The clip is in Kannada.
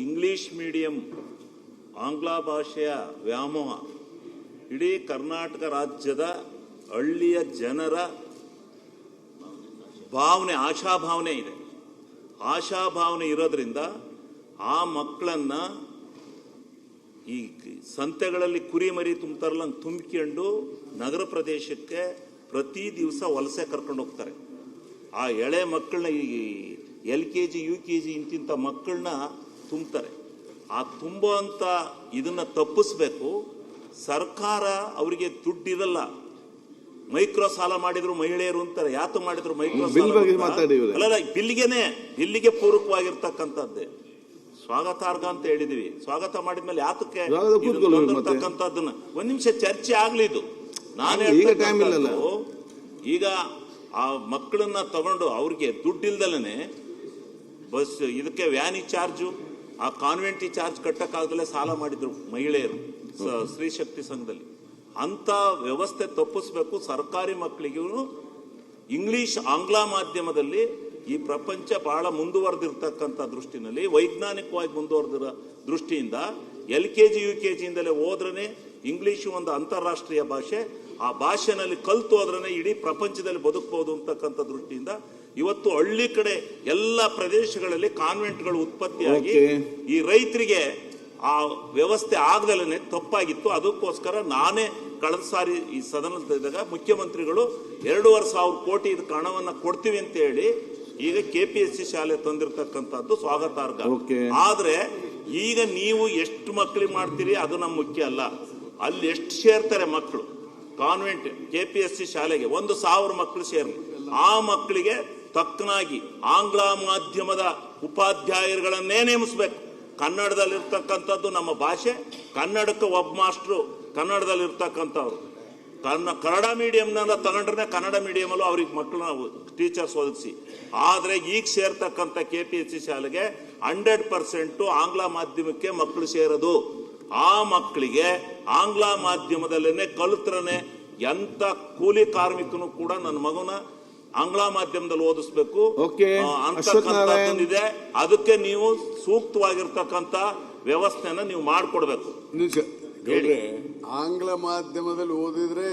ಇಂಗ್ಲಿಷ್ ಮೀಡಿಯಂ ಆಂಗ್ಲ ಭಾಷೆಯ ವ್ಯಾಮೋಹ ಇಡೀ ಕರ್ನಾಟಕ ರಾಜ್ಯದ ಹಳ್ಳಿಯ ಜನರ ಭಾವನೆ, ಆಶಾಭಾವನೆ ಇದೆ. ಆಶಾಭಾವನೆ ಇರೋದ್ರಿಂದ ಆ ಮಕ್ಕಳನ್ನ ಈ ಸಂತೆಗಳಲ್ಲಿ ಕುರಿ ಮರಿ ತುಂಬ್ತಾರಲ್ಲ ತುಂಬಿಕೊಂಡು ನಗರ ಪ್ರದೇಶಕ್ಕೆ ಪ್ರತಿ ದಿವಸ ವಲಸೆ ಕರ್ಕೊಂಡು ಹೋಗ್ತಾರೆ. ಆ ಎಳೆ ಮಕ್ಕಳನ್ನ ಈ LKG UKG ಇಂತಿಂಥ ಮಕ್ಕಳನ್ನ ತುಂಬ್ತಾರೆ. ಆ ತುಂಬೋ ಅಂತ ಇದನ್ನ ತಪ್ಪಿಸ್ಬೇಕು. ಸರ್ಕಾರ ಅವರಿಗೆ ದುಡ್ಡಿರಲ್ಲ. ಮೈಕ್ರೋ ಸಾಲ ಮಾಡಿದ್ರು ಮಹಿಳೆಯರು ಅಂತಾರೆ. ಯಾತು ಮಾಡಿದ್ರು ಮೈಕ್ರೋ ಸಾಲ? ಬಿಲ್ಲಿಗೆ ಪೂರಕವಾಗಿರ್ತಕ್ಕಂಥದ್ದೇ ಸ್ವಾಗತಾರ್ಹ ಅಂತ ಹೇಳಿದೀವಿ. ಸ್ವಾಗತ ಮಾಡಿದ್ಮೇಲೆ ಯಾತಕ್ಕೆ ತಂದಿರ್ತಕ್ಕಂಥದ್ದನ್ನ ಒಂದ್ ನಿಮಿಷ ಚರ್ಚೆ ಆಗ್ಲಿ. ಇದು ನಾನು ಈಗ ಆ ಮಕ್ಕಳನ್ನ ತಗೊಂಡು ಅವ್ರಿಗೆ ದುಡ್ಡಿಲ್ದಲೇ ಬಸ್ ಇದಕ್ಕೆ ವ್ಯಾನಿ ಚಾರ್ಜು, ಆ ಕಾನ್ವೆಂಟಿ ಚಾರ್ಜ್ ಕಟ್ಟಕ್ಕಾಗದಲ್ಲೇ ಸಾಲ ಮಾಡಿದ್ರು ಮಹಿಳೆಯರು ಸ್ತ್ರೀ ಶಕ್ತಿ ಸಂಘದಲ್ಲಿ. ಅಂತ ವ್ಯವಸ್ಥೆ ತಪ್ಪಿಸ್ಬೇಕು. ಸರ್ಕಾರಿ ಮಕ್ಕಳಿಗೂ ಇಂಗ್ಲಿಷ್ ಆಂಗ್ಲ ಮಾಧ್ಯಮದಲ್ಲಿ ಈ ಪ್ರಪಂಚ ಬಹಳ ಮುಂದುವರೆದಿರ್ತಕ್ಕಂಥ ದೃಷ್ಟಿನಲ್ಲಿ, ವೈಜ್ಞಾನಿಕವಾಗಿ ಮುಂದುವರೆದಿರೋ ದೃಷ್ಟಿಯಿಂದ LKG UKG ಇಂದಲೇ ಹೋದ್ರೇ ಇಂಗ್ಲಿಷು ಒಂದು ಅಂತಾರಾಷ್ಟ್ರೀಯ ಭಾಷೆ. ಆ ಭಾಷೆನಲ್ಲಿ ಕಲ್ತು ಹೋದ್ರೇ ಇಡೀ ಪ್ರಪಂಚದಲ್ಲಿ ಬದುಕಬಹುದು ಅಂತಕ್ಕಂಥ ದೃಷ್ಟಿಯಿಂದ ಇವತ್ತು ಹಳ್ಳಿ ಕಡೆ ಎಲ್ಲ ಪ್ರದೇಶಗಳಲ್ಲಿ ಕಾನ್ವೆಂಟ್ಗಳು ಉತ್ಪತ್ತಿಯಾಗಿ ಈ ರೈತರಿಗೆ ಆ ವ್ಯವಸ್ಥೆ ಆಗದಲ್ಲೇ ತಪ್ಪಾಗಿತ್ತು. ಅದಕ್ಕೋಸ್ಕರ ನಾನೇ ಕಳೆದ ಸಾರಿ ಈ ಸದನದಾಗ ಮುಖ್ಯಮಂತ್ರಿಗಳು 2,500 ಕೋಟಿ ಇದಕ್ಕೆ ಹಣವನ್ನು ಕೊಡ್ತೀವಿ ಅಂತ ಹೇಳಿ ಈಗ KPSC ಶಾಲೆ ತಂದಿರತಕ್ಕಂಥದ್ದು ಸ್ವಾಗತಾರ್ಹ. ಆದ್ರೆ ಈಗ ನೀವು ಎಷ್ಟು ಮಕ್ಕಳಿಗೆ ಮಾಡ್ತೀರಿ ಅದು ನಮ್ಮ ಮುಖ್ಯ ಅಲ್ಲ. ಅಲ್ಲಿ ಎಷ್ಟು ಸೇರ್ತಾರೆ ಮಕ್ಕಳು ಕಾನ್ವೆಂಟ್ KPSC ಶಾಲೆಗೆ 1,000 ಮಕ್ಕಳು ಸೇರ್ಲಿ. ಆ ಮಕ್ಕಳಿಗೆ ತಕ್ಕನಾಗಿ ಆಂಗ್ಲ ಮಾಧ್ಯಮದ ಉಪಾಧ್ಯಾಯರುಗಳನ್ನೇ ನೇಮಿಸಬೇಕು. ಕನ್ನಡದಲ್ಲಿರ್ತಕ್ಕಂಥದ್ದು ನಮ್ಮ ಭಾಷೆ. ಕನ್ನಡಕ್ಕೆ ಒಬ್ಬ ಮಾಸ್ಟ್ರು ಕನ್ನಡದಲ್ಲಿರ್ತಕ್ಕಂಥವ್ರು. ಕನ್ನಡ ಮೀಡಿಯಂನ ತಗೊಂಡ್ರೆ ಕನ್ನಡ ಮೀಡಿಯಮಲ್ಲೂ ಅವ್ರಿಗೆ ಮಕ್ಕಳನ್ನ ಟೀಚರ್ಸ್ ಒದಗಿಸಿ. ಆದರೆ ಈಗ ಸೇರ್ತಕ್ಕಂಥ KPSC ಶಾಲೆಗೆ 100% ಆಂಗ್ಲ ಮಾಧ್ಯಮಕ್ಕೆ ಮಕ್ಕಳು ಸೇರೋದು. ಆ ಮಕ್ಕಳಿಗೆ ಆಂಗ್ಲ ಮಾಧ್ಯಮದಲ್ಲೇ ಕಲಿತ್ರನೆ ಎಂತ ಕೂಲಿ ಕಾರ್ಮಿಕನು ಕೂಡ ನನ್ನ ಮಗನ ಆಂಗ್ಲ ಮಾಧ್ಯಮದಲ್ಲಿ ಓದಿಸ್ಬೇಕು ಅಂತಕ್ಕಂಥದ್ದಿದೆ. ಅದಕ್ಕೆ ನೀವು ಸೂಕ್ತವಾಗಿರ್ತಕ್ಕಂಥ ವ್ಯವಸ್ಥೆನ ನೀವು ಮಾಡಿಕೊಡ್ಬೇಕು. ಆಂಗ್ಲ ಮಾಧ್ಯಮದಲ್ಲಿ ಓದಿದ್ರೆ